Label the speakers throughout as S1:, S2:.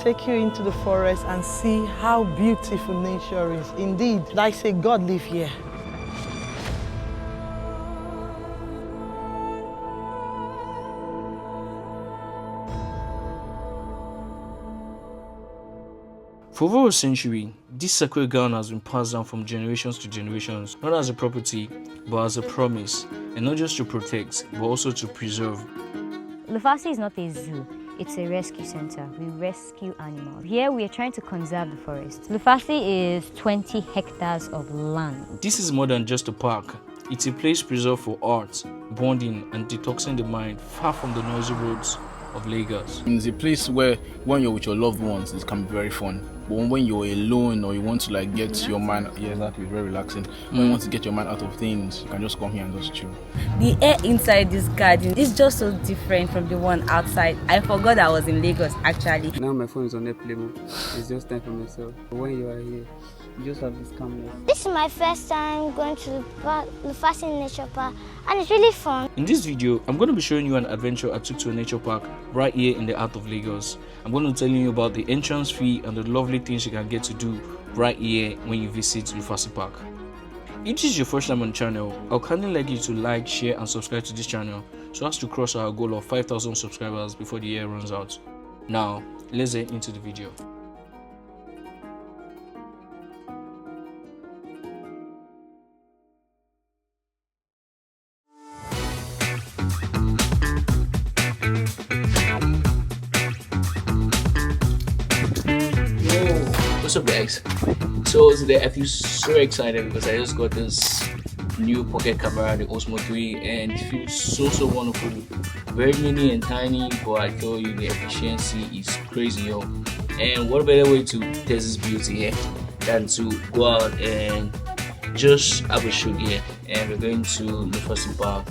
S1: take you into the forest and see how beautiful nature is. Indeed, like say God live here.
S2: For over a century, this sacred ground has been passed down from generations to generations, not as a property, but as a promise, and not just to protect, but also to preserve.
S3: Lufasi is not a zoo, it's a rescue center. We rescue animals. Here we are trying to conserve the forest. Lufasi is 20 hectares of land.
S2: This is more than just a park. It's a place preserved for art, bonding, and detoxing the mind, far from the noisy roads of Lagos.
S4: It's a place where when you're with your loved ones, it can be very fun. But when you're alone or you want to like get your mind, yeah, exactly, very relaxing. When you want to get your mind out of things, you can just come here and just chill.
S5: The air inside this garden is just so different from the one outside. I forgot I was in Lagos actually.
S6: Now my phone is on airplane mode. It's just time for myself. But when you are here, you just have this calmness.
S7: This is my first time going to Lufasi Nature Park, and it's really fun.
S2: In this video, I'm going to be showing you an adventure I took to a nature park right here in the heart of Lagos. I'm going to tell you about the entrance fee and the lovely things you can get to do right here when you visit Lufasi Park. If this is your first time on the channel, I'll kindly like you to like, share and subscribe to this channel so as to cross our goal of 5,000 subscribers before the year runs out. Now, let's get into the video. What's up guys? So today I feel so excited because I just got this new pocket camera, the Osmo 3, and it feels so wonderful. Very mini and tiny, but I tell you the efficiency is crazy, yo. And what better way to test this beauty here than to go out and just have a shoot here. And we're going to Lufasi Park,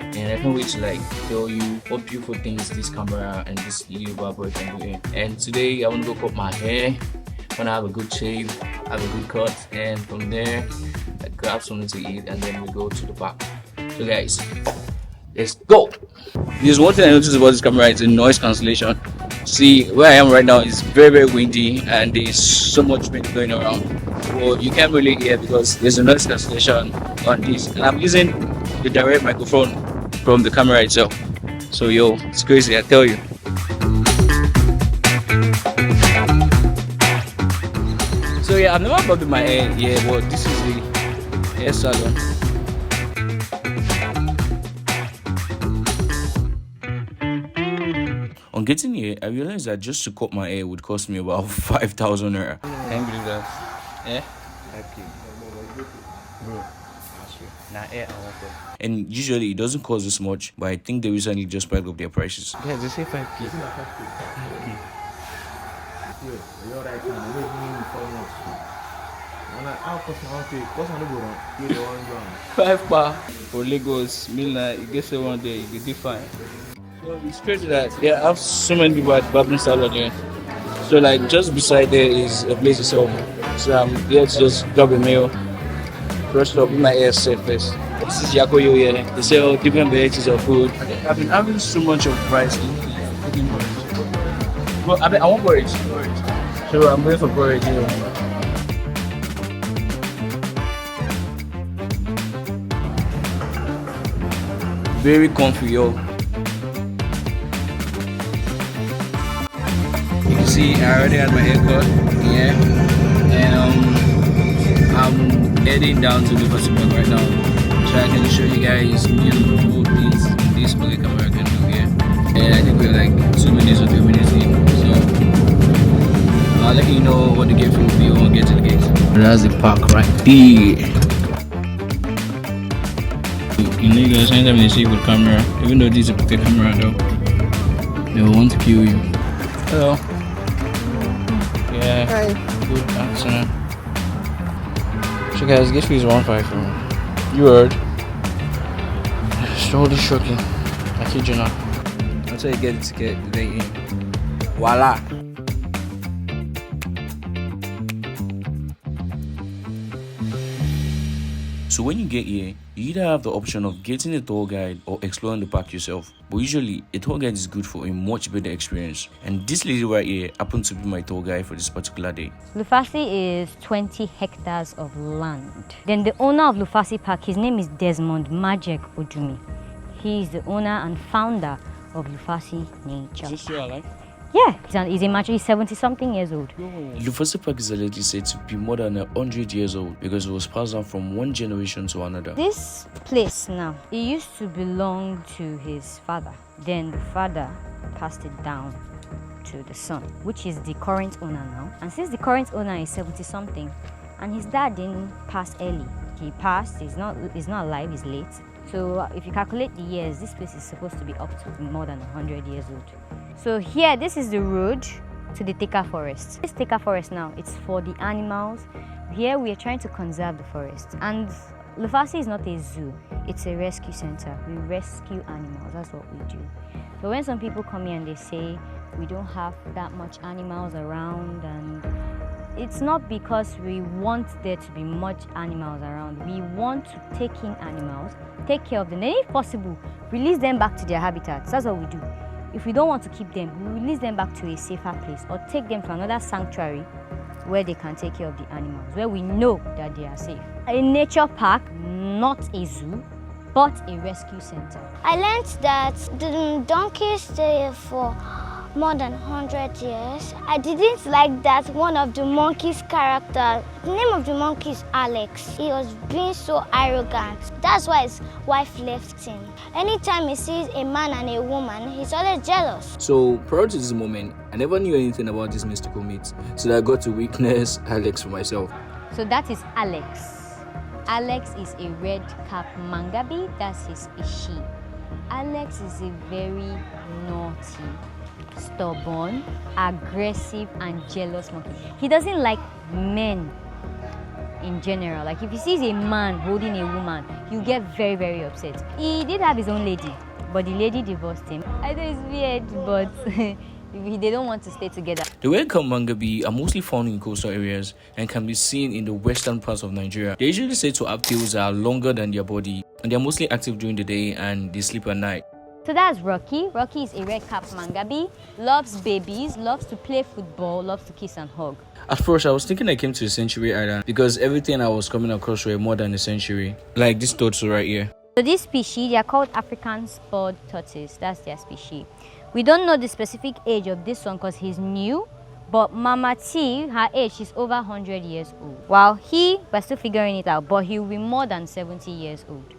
S2: and I can't wait to like tell you what beautiful things this camera and this little barber can do here. And today I want to go cut my hair. I want to have a good shave, have a good cut, and from there I grab something to eat and then we go to the park. So guys, let's go. There's one thing I noticed about this camera, is the noise cancellation. See, where I am right now is very windy and there's so much wind going around. Well, you can't really hear because there's a noise cancellation on this, and I'm using the direct microphone from the camera itself. So yo, it's crazy, I tell you. So yeah, I've never bobbed my hair here, but this is the hair salon. On getting here, I realized that just to cut my hair would cost me about 5,000 naira. Can't believe that. Yeah? Bro. And usually it doesn't cost this much, but I think they recently just spiked up their prices.
S6: Yeah, they say 5K.
S2: Five bar for Lagos, mean like you get say one day you get fine. So it's crazy that they have so many people at barbering salon here. So like just beside there is a place itself. So I'm here to just grab a meal, brush up, with my hair set first. This is Yakoyo here. They sell different varieties of food. I've been having so much of rice. But I want porridge. So I'm going for porridge here. Very comfy, yo. You can see I already had my haircut, yeah, and I'm heading down to Lufasi Park right now, so I can show you guys beautiful things this pocket camera can do here. And I think we're like 2 minutes or 3 minutes in, so I'll let you know what the gate will be when we get to the gate. That's the park right there. In Lagos, anytime they see you with camera, even though this is a pocket camera though, they will want to kill you. Hello. Yeah.
S1: Hi.
S2: Good afternoon. So guys, gate fee is 154. You heard? It's totally shocking. I kid you not. That's how you get the ticket the day in. Voila. So when you get here, You either have the option of getting a tour guide or exploring the park yourself. But usually, a tour guide is good for a much better experience. And this lady right here happened to be my tour guide for this particular day.
S3: Lufasi is 20 hectares of land. Then the owner of Lufasi Park, his name is Desmond Majek Ojumi. He is the owner and founder of Lufasi Nature.
S4: Is this still alive?
S3: Yeah, he's a mature, he's 70-something years old.
S2: Lufasi Park is allegedly said to be more than 100 years old because it was passed down from one generation to another.
S3: This place now, it used to belong to his father. Then the father passed it down to the son, which is the current owner now. And since the current owner is 70-something, and his dad didn't pass early, he passed, he's not alive, he's late. So if you calculate the years, this place is supposed to be up to more than 100 years old. So here, this is the road to the Thika forest. This Thika forest now, it's for the animals. Here we are trying to conserve the forest. And Lufasi is not a zoo, it's a rescue center. We rescue animals, that's what we do. So when some people come here and they say we don't have that much animals around, and it's not because we want there to be much animals around. We want to take in animals, take care of them, and if possible, release them back to their habitats. That's what we do. If we don't want to keep them, we release them back to a safer place or take them to another sanctuary where they can take care of the animals, where we know that they are safe. A nature park, not a zoo, but a rescue center.
S7: I learned that the donkeys stay for more than 100 years. I didn't like that one of the monkey's character. The name of the monkey is Alex. He was being so arrogant. That's why his wife left him. Anytime he sees a man and a woman, he's always jealous.
S2: So prior to this moment, I never knew anything about this mystical meat, so I got to witness Alex for myself.
S3: So that is Alex. Alex is a red-cap mangabe, that's his species. Alex is a very naughty, stubborn, aggressive, and jealous monkey. He doesn't like men in general. Like if he sees a man holding a woman, he'll get very, very upset. He did have his own lady, but the lady divorced him. I know it's weird, but they don't want to stay together.
S2: The red-cap mangabe are mostly found in coastal areas and can be seen in the western parts of Nigeria. They're usually said to have tails that are longer than their body, and they're mostly active during the day and they sleep at night.
S3: So that's Rocky. Rocky is a red-cap mangabe, loves babies, loves to play football, loves to kiss and hug.
S2: At first, I was thinking I came to a sanctuary island because everything I was coming across were more than a sanctuary. Like this turtle right here.
S3: So this species, they are called African spurred tortoise. That's their species. We don't know the specific age of this one because he's new. But Mama T, her age, she's over 100 years old. While we're still figuring it out, but he will be more than 70 years old.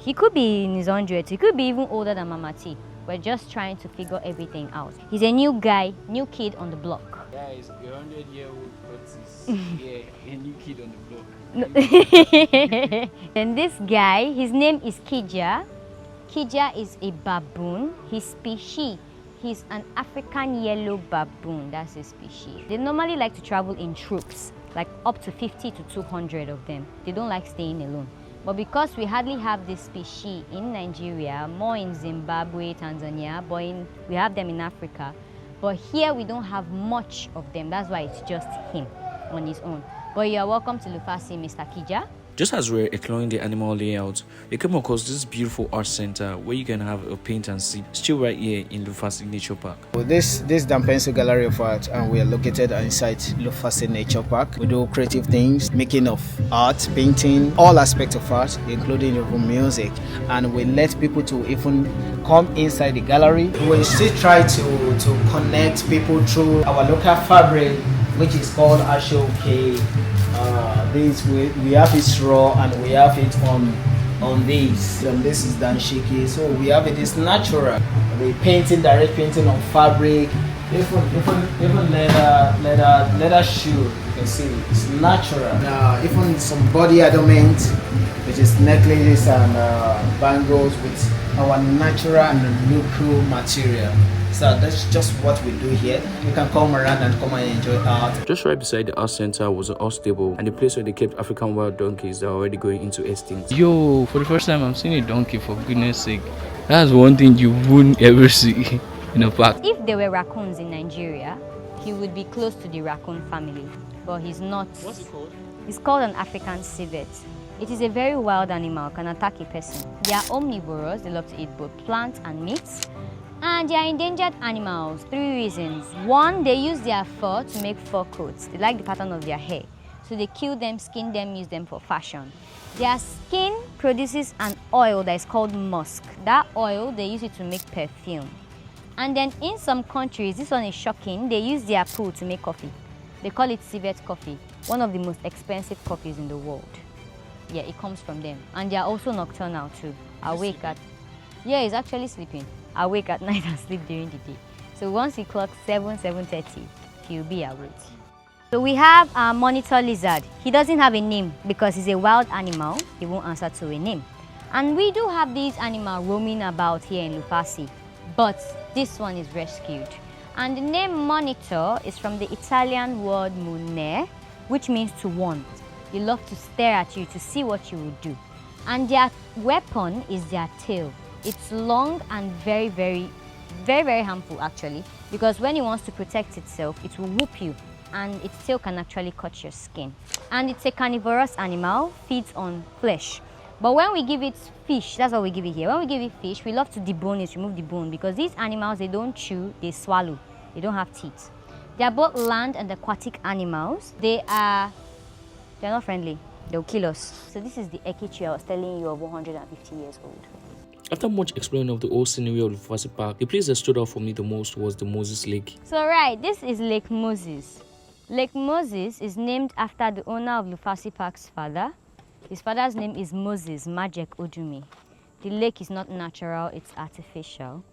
S3: He could be in his 100s. He could be even older than Mama T. We're just trying to figure everything out. He's a new guy, new kid on the block.
S4: Guys, a 100-year-old tortoise. Yeah, a new kid on the block.
S3: And this guy, his name is Kija. Kija is a baboon. His species, he's an African yellow baboon. That's his species. They normally like to travel in troops, like up to 50 to 200 of them. They don't like staying alone. But because we hardly have this species in Nigeria, more in Zimbabwe, Tanzania, but we have them in Africa. But here we don't have much of them. That's why it's just him on his own. But you are welcome to Lufasi, Mr. Kija.
S2: Just as we're exploring the animal layout, we came across this beautiful art center where you can have a paint and sip, still right here in Lufasi Nature Park.
S8: Well, this Dan Pencil Gallery of Art, and we are located inside Lufasi Nature Park. We do creative things, making of art, painting, all aspects of art, including even music. And we let people to even come inside the gallery. We still try to connect people through our local fabric, which is called Ashoke. We have it raw and we have it on this. And this is danshiki, so we have it is natural. The painting, direct painting on fabric, even leather shoe. You can see it's natural. Even some body adornment, which is necklaces and bangles with our natural and local material. So that's just what we do here. You can come around and come and enjoy art.
S2: Just right beside the art center was a horse stable and the place where they kept African wild donkeys that are already going into extinct.
S9: Yo, for the first time I'm seeing a donkey, for goodness sake. That's one thing you wouldn't ever see in a park.
S3: If there were raccoons in Nigeria, he would be close to the raccoon family. But he's not.
S4: What's it called?
S3: It's called an African civet. It is a very wild animal, can attack a person. They are omnivorous, they love to eat both plants and meats. And they are endangered animals. 3 reasons. 1, they use their fur to make fur coats. They like the pattern of their hair. So they kill them, skin them, use them for fashion. Their skin produces an oil that is called musk. That oil, they use it to make perfume. And then in some countries, this one is shocking, they use their poo to make coffee. They call it civet coffee, one of the most expensive coffees in the world. Yeah, it comes from them. And they are also nocturnal too. Awake at... Yeah, he's actually sleeping. Awake at night and sleep during the day. So once he clocks 7:30, he'll be awake. So we have our monitor lizard. He doesn't have a name because he's a wild animal. He won't answer to a name. And we do have these animals roaming about here in Lufasi, but this one is rescued. And the name monitor is from the Italian word monere, which means to want. They love to stare at you to see what you will do. And their weapon is their tail. It's long and very, very harmful actually, because when it wants to protect itself, it will whoop you. And its tail can actually cut your skin. And it's a carnivorous animal, feeds on flesh. But when we give it fish, that's what we give it here. When we give it fish, we love to debone it, remove the bone, because these animals, they don't chew, they swallow. They don't have teeth. They are both land and aquatic animals. They're not friendly. They'll kill us. So this is the Eke tree I was telling you of 150 years old.
S2: After much exploring of the old scenery of Lufasi Park, the place that stood out for me the most was the Moses Lake.
S3: So right, this is Lake Moses. Lake Moses is named after the owner of Lufasi Park's father. His father's name is Moses Majek Odumi. The lake is not natural, it's artificial.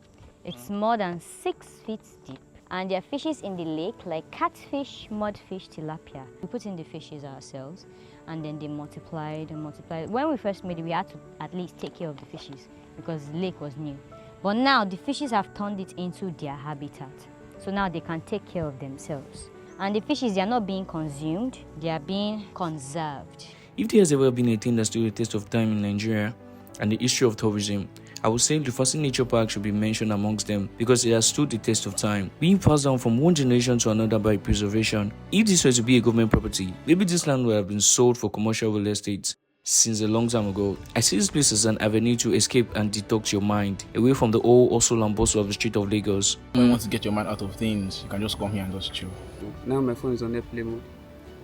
S3: It's more than 6 feet deep. And there are fishes in the lake like catfish, mudfish, tilapia. We put in the fishes ourselves and then they multiplied and multiplied. When we first made it, we had to at least take care of the fishes because the lake was new. But now the fishes have turned it into their habitat. So now they can take care of themselves. And the fishes, they are not being consumed, they are being conserved.
S2: If there has ever been a thing that stood the test of time in Nigeria and the history of tourism, I would say Lufasi Nature Park should be mentioned amongst them because it has stood the test of time, being passed down from one generation to another by preservation. If this were to be a government property, maybe this land would have been sold for commercial real estate since a long time ago. I see this place as an avenue to escape and detox your mind away from the old hustle and bustle of the street of Lagos.
S4: When you want to get your mind out of things, you can just come here and just chill.
S6: Now my phone is on airplane mode.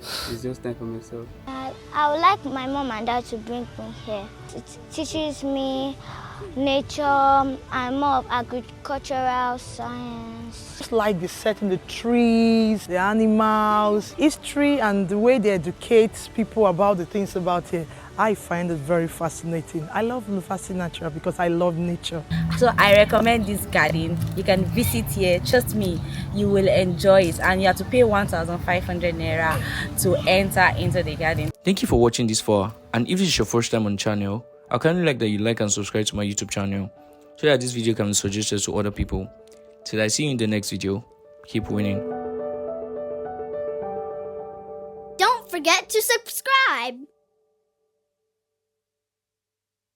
S6: It's just time for myself.
S7: I would like my mom and dad to bring me here. It teaches me nature and more of agricultural science.
S1: Just like the setting, the trees, the animals, history and the way they educate people about the things about here. I find it very fascinating. I love Lufasi Natural because I love nature.
S5: So I recommend this garden. You can visit here. Trust me, you will enjoy it. And you have to pay 1,500 naira to enter into the garden.
S2: Thank you for watching this far. And if this is your first time on the channel, I kindly like that you like and subscribe to my YouTube channel so that this video can be suggested to other people. Till I see you in the next video, keep winning.
S10: Don't forget to subscribe.